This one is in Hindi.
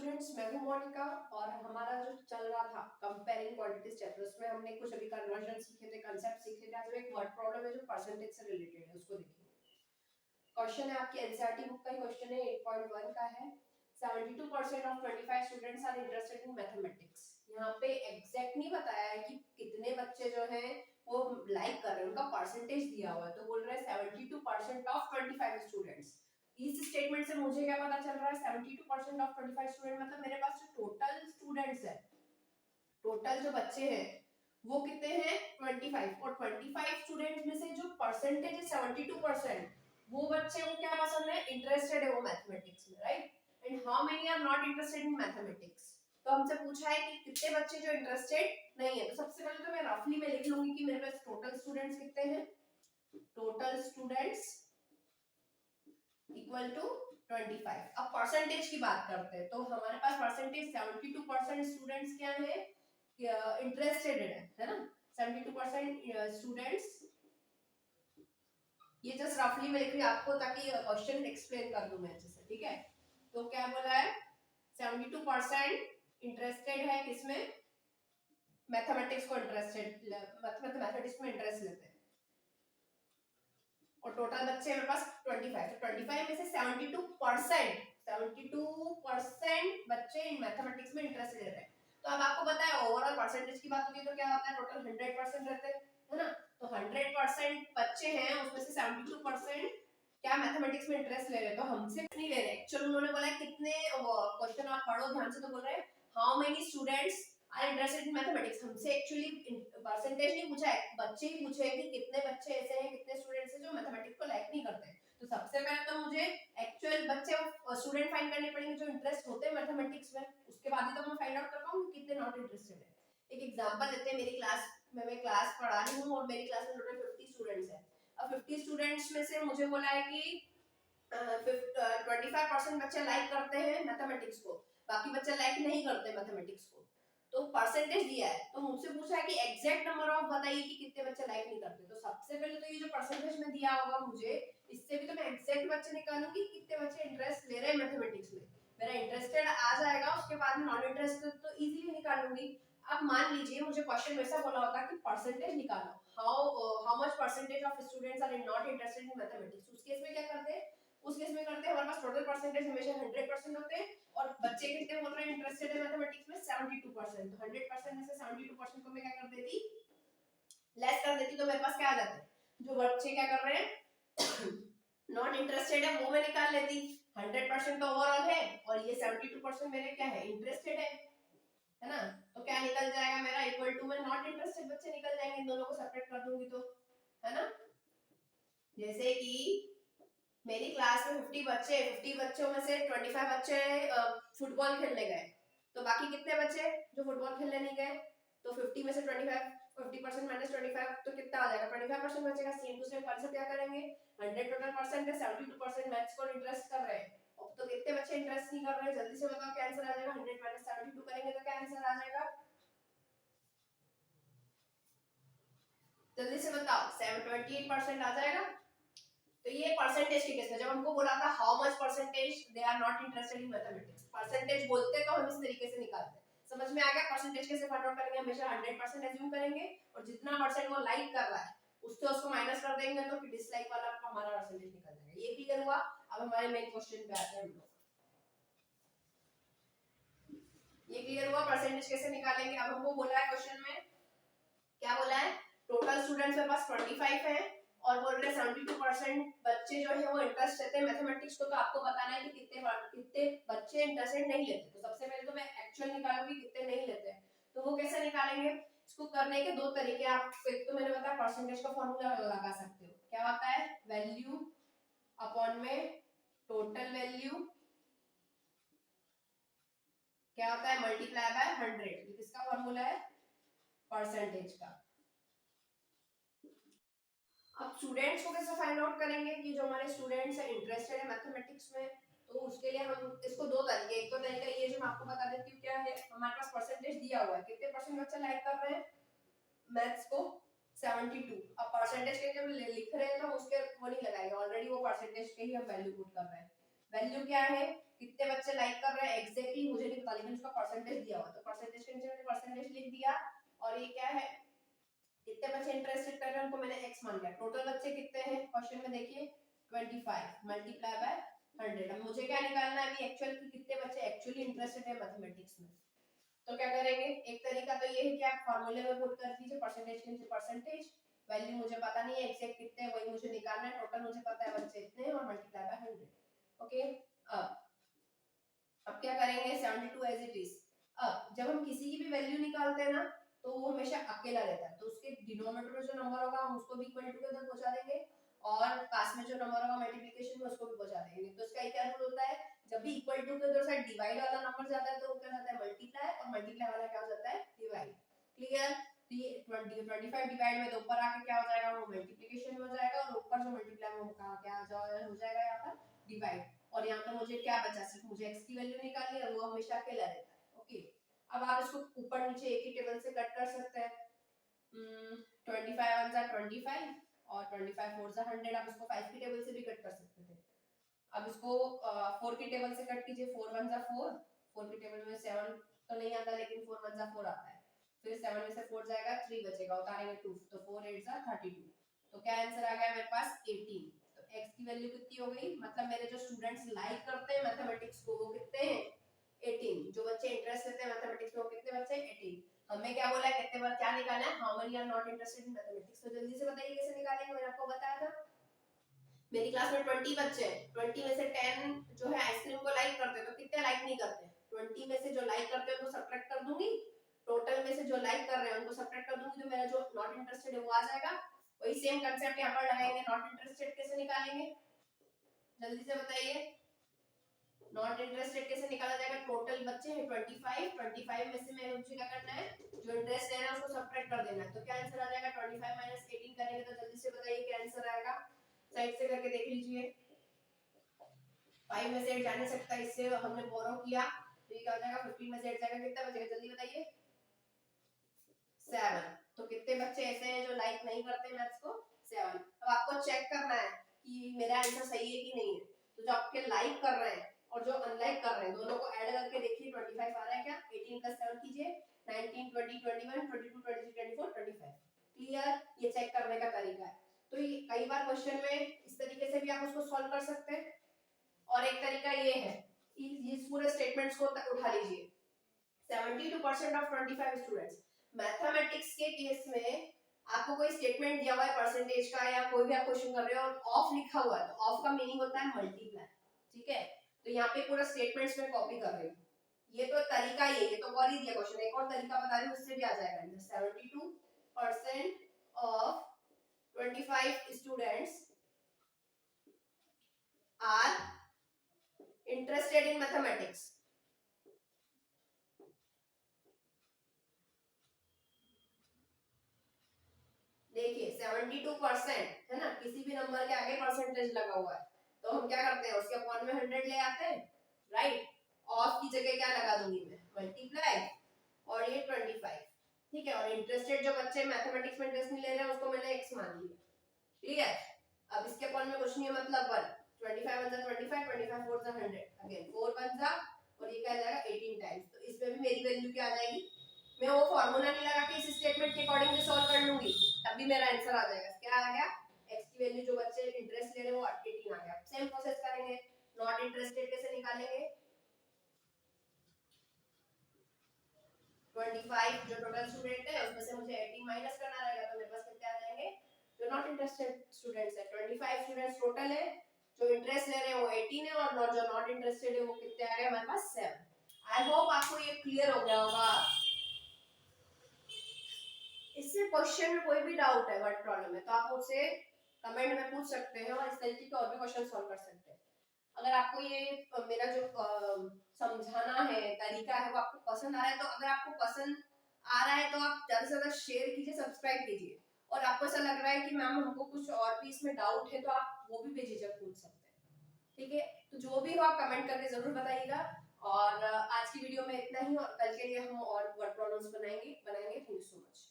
स्टूडेंट्स, मैं हूं मोनिका। और हमारा जो चल रहा था कंपेयरिंग क्वांटिटीज चैप्टर, उसमें हमने कुछ अभी कन्वर्जन सीखे थे, कंसेप्ट सीखे थे। आज एक वर्ड प्रॉब्लम है जो परसेंटेज से रिलेटेड है, उसको देखिए। क्वेश्चन है आपकी एनसीईआरटी बुक का ही क्वेश्चन है, 8.1 का है। 72% of 25 students are interested in mathematics. यहाँ पे एग्जैक्ट नहीं बताया है कि कितने बच्चे जो हैं वो लाइक कर रहे हैं, उनका परसेंटेज दिया हुआ है। तो बोल रहे हैं 72% ऑफ 25 स्टूडेंट्स। इस स्टेटमेंट से मुझे क्या पता चल रहा है? 72% ऑफ 25 स्टूडेंट मतलब मेरे पास जो टोटल स्टूडेंट्स है, टोटल जो बच्चे हैं वो कितने हैं? 25। और 25 स्टूडेंट्स में से जो परसेंटेज है 72%, वो बच्चे को क्या पसंद है? इंटरेस्टेड है वो मैथमेटिक्स में, right? And how many are not interested in mathematics? तो हमसे पूछा है कि कितने बच्चे जो इंटरेस्टेड नहीं है। तो सबसे पहले तो मैं रफली में लिख लूंगी कि मेरे पास टोटल स्टूडेंट्स कितने हैं। Total students equal to 25। अब परसेंटेज की बात करते हैं, तो हमारे पास परसेंटेज 72% स्टूडेंट्स क्या है? इंटरेस्टेड है ना? 72% स्टूडेंट्स, ये जस्ट रफली में लिख रही हूं आपको ताकि क्वेश्चन एक्सप्लेन कर दूं मैं अच्छे से, ठीक है? तो क्या बोला है? 72% इंटरेस्टेड है किसमें? मैथमेटिक्स को इंटरेस्टेड, मैथमेटिक्स में इंटरेस्ट लेते हैं। और टोटल बच्चे मेरे पास 25। तो 25 में से 72% बच्चे इन मैथमेटिक्स में इंटरेस्ट ले रहे हैं। तो अब आपको पता है ओवरऑल परसेंटेज की बात होती है तो क्या होता है? टोटल 100% रहते हैं, है ना? तो 100% बच्चे हैं, उसमें से 72% क्या मैथमेटिक्स में इंटरेस्ट ले रहे हैं। तो हमसे नहीं ले रहे, एक्चुअली उन्होंने बोला कितने, क्वेश्चन आप पढ़ो ध्यान से, तो बोल रहे हैं how many students are interested in mathematics. हमसे एक्चुअली परसेंटेज नहीं पूछा है, बच्चे ही पूछे हैं कि कितने बच्चे ऐसे हैं, कितने स्टूडेंट्स हैं जो मैथमेटिक्स को लाइक नहीं करते। तो सबसे पहले तो मुझे एक्चुअल बच्चे स्टूडेंट फाइंड करने पड़ेंगे जो इंटरेस्ट होते हैं मैथमेटिक्स में, उसके बाद ही तो मैं फाइंड आउट कर पाऊंगी कितने नॉट इंटरेस्टेड है। एक एग्जांपल लेते हैं, मेरी क्लास में मैं क्लास पढ़ा रही हूं और मेरी क्लास में टोटल 50 स्टूडेंट्स हैं। अब 50 स्टूडेंट्स में से मुझे बोला है कि 25% बच्चे लाइक करते हैं मैथमेटिक्स को, बाकी बच्चे लाइक नहीं करते मैथमेटिक्स को। तो परसेंटेज दिया है, तो मुझसे पूछा है कि एग्जैक्ट नंबर ऑफ बताइए कि कितने बच्चे लाइक नहीं करते। तो सबसे पहले तो ये जो परसेंटेज में दिया होगा मुझे, इससे भी तो मैं एग्जैक्ट बच्चे निकालूंगी कितने बच्चे इंटरेस्ट ले रहे हैं मैथमेटिक्स में। मेरा इंटरेस्टेड आ जाएगा, उसके बाद में नॉन इंटरेस्टेड तो इजीली निकाल लूंगी। अब मान लीजिए मुझे क्वेश्चन वैसा बोला होता कि परसेंटेज निकालो, how much percentage of students are not interested in mathematics. उस केस में क्या करते हैं? उस केस में करते हैं, हमारे पास टोटल परसेंटेज हमेशा 100% होते हैं और बच्चे कितने बोल रहे हैं इंटरेस्टेड है मैथमेटिक्स में? 72%। तो 100% में से 72% को मैं क्या कर देती? लेस कर देती। तो मेरे पास क्या आ जाता है? जो बच्चे क्या कर रहे हैं नॉट इंटरेस्टेड है वो मैं निकाल लेती। 100% तो ओवरऑल है और ये 72% मेरे क्या है? इंटरेस्टेड है ना? तो क्या निकल जाएगा मेरा? इक्वल टू में नॉट इंटरेस्टेड बच्चे निकल जाएंगे, इन दोनों को सेपरेट कर दूंगी तो, है ना? जैसे कि मेरी क्लास में 50 बच्चे, 50 बच्चों में से 25 बच्चे फुटबॉल खेलने गए, तो बाकी कितने बच्चे जो फुटबॉल खेलने नहीं गए? तो 50 में से 25, 50% माइनस 25 तो कितना आ जाएगा? 25% बचेगा। सेम टू सेम कॉन्सेप्ट क्या करेंगे? 100 टोटल परसेंट है, 72% मैथ्स को इंटरेस्ट कर रहे हैं, तो कितने बच्चे इंटरेस्ट नहीं कर रहे हैं? जल्दी से बताओ क्या आंसर आ जाएगा? 100 माइनस 72 करेंगे तो क्या आंसर आ जाएगा? जल्दी से बताओ। 28% आ जाएगा। तो ये परसेंटेज के केस में जब हमको बोला था how much percentage they are not interested in mathematics, percentage बोलते तो हम इस तरीके से निकालते हैं। समझ में आ गया? परसेंटेज कैसे फाइंड आउट करेंगे? हमेशा 100% एज्यूम करेंगे और जितना परसेंट वो लाइक कर रहा है उससे उसको माइनस कर देंगे तो फिर डिसलाइक वाला हमारा परसेंटेज निकल जाएगा। ये क्लियर हुआ? अब हमारे मेन क्वेश्चन पे आते हैं हम लोग। ये क्लियर हुआ परसेंटेज कैसे निकालेंगे? अब हमको बोला है क्वेश्चन में, क्या बोला है? टोटल स्टूडेंट्स मेरे पास 25 है और बोल रहे 72% बच्चे जो है वो इंटरेस्ट लेते हैं मैथमेटिक्स को। तो आपको बताना है कि कितने बच्चे इंटरेस्टेड नहीं लेते। तो सबसे पहले तो मैं एक्चुअल निकालूंगी कितने नहीं लेते हैं। तो वो कैसे निकालेंगे? इसको करने के दो तरीके। आप एक तो मैंने बताया परसेंटेज का फॉर्मूला लगा सकते हो। क्या होता है? वैल्यू अपॉन में टोटल वैल्यू, क्या होता है? Multiply by 100। किसका फॉर्मूला है? परसेंटेज का। अब स्टूडेंट्स को कैसे फाइंड आउट करेंगे कि जो हमारे स्टूडेंट्स हैं इंटरेस्टेड है मैथमेटिक्स में? तो उसके लिए हम इसको दो तरीके, एक तो तरीका ये जो मैं आपको बता देती हूँ क्या है, हमारे पास परसेंटेज दिया हुआ है, कितने परसेंट बच्चे लाइक कर रहे हैं मैथ्स को? 72। अब परसेंटेज के जब लिख रहे हैं तो उसके वो नहीं लगाएंगे, ऑलरेडी वो परसेंटेज के ही हम वैल्यू पुट कर रहे हैं। वैल्यू क्या है? कितने बच्चे लाइक कर रहे हैं एग्जैक्टली मुझे नहीं पता, लेकिन उसका परसेंटेज दिया हुआ, तो परसेंटेज के नीचे मैंने परसेंटेज लिख दिया। और ये क्या है, कितने बच्चे इंटरेस्टेड कर रहे हैं उनको मैंने x मान लिया। टोटल बच्चे कितने हैं क्वेश्चन में देखिए 25 मल्टीप्लाई बाय 100। अब मुझे क्या निकालना है अभी एक्चुअल की कितने बच्चे एक्चुअली इंटरेस्टेड है मैथमेटिक्स में। तो क्या करेंगे, एक तरीका तो ये है कि आप फार्मूले में पुट कर दीजिए परसेंटेज के नीचे परसेंटेज, वैल्यू मुझे पता नहीं है एग्जैक्ट कितने हैं वही मुझे निकालना है, टोटल मुझे पता है बच्चे इतने हैं और मल्टीप्लाई बाय 100। ओके, अब क्या करेंगे 72 एज इट इज। अब जब हम किसी की भी वैल्यू निकालते हैं ना तो वो हमेशा अकेला रहता है, तो उसके डिनोमिनेटर में जो नंबर होगा हम उसको भी इक्वल टू के अंदर पहुंचा देंगे और पास में जो नंबर होगा मल्टीप्लिकेशन में उसको भी पहुंचा देंगे। तो इसका क्या रूल होता है, जब भी इक्वल टू के उधर साइड डिवाइड वाला नंबर जाता है तो वो क्या जाता है मल्टीप्लाई, और मल्टीप्लाई वाला क्या हो जाता है डिवाइड। क्लियर, तो ये 25 डिवाइड में तो ऊपर आके क्या हो जाएगा वो मल्टीप्लिकेशन में हो जाएगा, और ऊपर जो मल्टीप्लाई में क्या क्या हो जाएगा यहाँ पर डिवाइड। और यहाँ पे मुझे क्या बचा, सिर्फ मुझे x की वैल्यू निकालनी है, वो हमेशा अकेला रहता है। ओके, अब आप इसको ऊपर नीचे एक ही टेबल से कट कर सकते हैं। 25 वन जा 25 और 25 फोर जा 100, आप इसको 5 की टेबल से भी कट कर सकते थे। अब इसको 4 की टेबल से कट कीजिए, 4 वन जा 4, 4 की टेबल में 7 तो नहीं आता लेकिन 4 वन जा 4 आता है, फिर 7 में से 4 जाएगा 3 बचेगा, उतारेंगे 2, तो 4 8 जा 32। तो क्या आंसर आ गया मेरे पास 18। तो x की वैल्यू कितनी हो गई, मतलब मेरे जो स्टूडेंट्स लाइक करते हैं मैथमेटिक्स को वो कितने हैं 18। जो बच्चे इंटरेस्ट लेते हैं मैथमेटिक्स में वो कितने बच्चे 18। हमें क्या बोला है कितने बार क्या निकालना है, how many are not interested in mathematics. तो जल्दी से बताइए कैसे निकालेंगे, मैंने आपको बताया था। मेरी क्लास में 20 बच्चे हैं, 20 में से 10 जो है आइसक्रीम को लाइक करते हैं, तो कितने लाइक नहीं करते हैं, 20 में से जो लाइक करते हैं उनको सब्ट्रैक्ट कर दूंगी, टोटल में से जो लाइक कर रहे हैं उनको सब्ट्रैक्ट कर दूंगी, तो मेरा जो नॉट इंटरेस्टेड है वो आ जाएगा। वही सेम कांसेप्ट यहां पर लगाएंगे, नॉट इंटरेस्टेड कैसे निकालेंगे जल्दी से बताइए। नॉट इंटरेस्टेड कैसे निकाला जाएगा, टोटल बच्चे हैं 25, 25 में से मैं मुझे क्या करना है जो इंटरेस्ट ले रहा है उसको सब्ट्रैक्ट कर देना है। तो क्या आंसर आ जाएगा 25 माइनस 18 करेंगे तो जल्दी से बताइए क्या आंसर आएगा, साइड से करके देख लीजिए। 5 में से 8 जा नहीं सकता, इससे हमने बोरो किया तो ये क्या हो जाएगा 15 में से 8 जाएगा, कितना बचेगा जल्दी बताइए 7। तो कितने बच्चे ऐसे हैं जो लाइक नहीं करते मैथ्स को 7। अब आपको चेक करना है कि मेरा आंसर सही है कि नहीं है, तो जो आपके लाइक कर रहे हैं और जो अनलाइक कर रहे हैं दोनों को ऐड करके देखिए 25 आ रहा है क्या, 18 प्लस 7 कीजिए 19 20 21 22 23 24 25। क्लियर, ये चेक करने का तरीका है। तो ये कई बार क्वेश्चन में इस तरीके से भी आप उसको सॉल्व कर सकते हैं, और एक तरीका ये है कि इस पूरे स्टेटमेंट्स को उठा लीजिए। 72% ऑफ 25 स्टूडेंट्स, मैथमेटिक्स के केस में आपको कोई स्टेटमेंट दिया हुआ है परसेंटेज का या कोई भी आप क्वेश्चन कर रहे हो और ऑफ लिखा हुआ है, तो ऑफ का मीनिंग होता है मल्टीप्लाई। ठीक है, तो यहाँ पे पूरा स्टेटमेंट्स में कॉपी कर रही हूँ, ये तो तरीका ही है, ये तो कर ही दिया क्वेश्चन। एक और तरीका बता रही हूँ उससे भी आ जाएगा answer. 72% of 25 students are interested in mathematics. देखिए 72% है ना, किसी भी नंबर के आगे परसेंटेज लगा हुआ है तो हम क्या करते हैं उसके अपॉन में 100 ले आते हैं, राइट। ऑफ की जगह क्या लगा दूंगी मैं मल्टीप्लाई, और ये 25। ठीक है, और इंटरेस्टेड जो बच्चे मैथमेटिक्स में इंटरेस्ट नहीं ले रहे हैं उसको मैंने x मान लिया। ठीक है, अब इसके अपॉन में कुछ नहीं है मतलब 1, 25 वन जा 25, 25 फोर जा 100, अगेन 4 वन जा और ये क्या आ जाएगा 18 टाइम्स। तो इसमें भी मेरी वैल्यू क्या आ जाएगी, मैं वो फार्मूला नहीं लगा के इस स्टेटमेंट के अकॉर्डिंग सॉल्व कर लूंगी तब भी मेरा आंसर आ जाएगा। क्या आ गया, x की वैल्यू जो बच्चे इंटरेस्ट ले रहे हैं वो 18 आ गया। सेम प्रोसेस करेंगे, नॉट इंटरेस्टेड कैसे निकालेंगे, 25 जो टोटल स्टूडेंट है उसमें से मुझे 18 माइनस करना रहेगा, तो मेरे पास कितने आ जाएंगे जो नॉट इंटरेस्टेड स्टूडेंट्स है 25 स्टूडेंट्स टोटल है, जो इंटरेस्ट ले रहे हैं वो 18 है और जो नॉट इंटरेस्टेड है वो कितने आ गए हमारे पास 7। आई होप आपको ये क्लियर हो गया होगा। इससे क्वेश्चन में कोई भी डाउट है वर्ड प्रॉब्लम है तो आप मुझसे कमेंट में पूछ सकते हैं और इस तरीके के और भी क्वेश्चन सॉल्व कर सकते हैं। अगर आपको ये मेरा जो समझाना है तरीका है वो आपको पसंद आ रहा है, तो अगर आपको पसंद आ रहा है तो आप ज्यादा से ज्यादा शेयर कीजिए, सब्सक्राइब कीजिए, और आपको ऐसा लग रहा है कि मैम हमको कुछ और भी इसमें डाउट है तो आप वो भी बेझिझक पूछ सकते हैं। ठीक है, तो जो भी हो आप कमेंट करके जरूर बताइएगा। और आज की वीडियो में इतना ही, और कल के लिए हम और वर्ड प्रॉब्लम्स बनाएंगे। Thank you so much.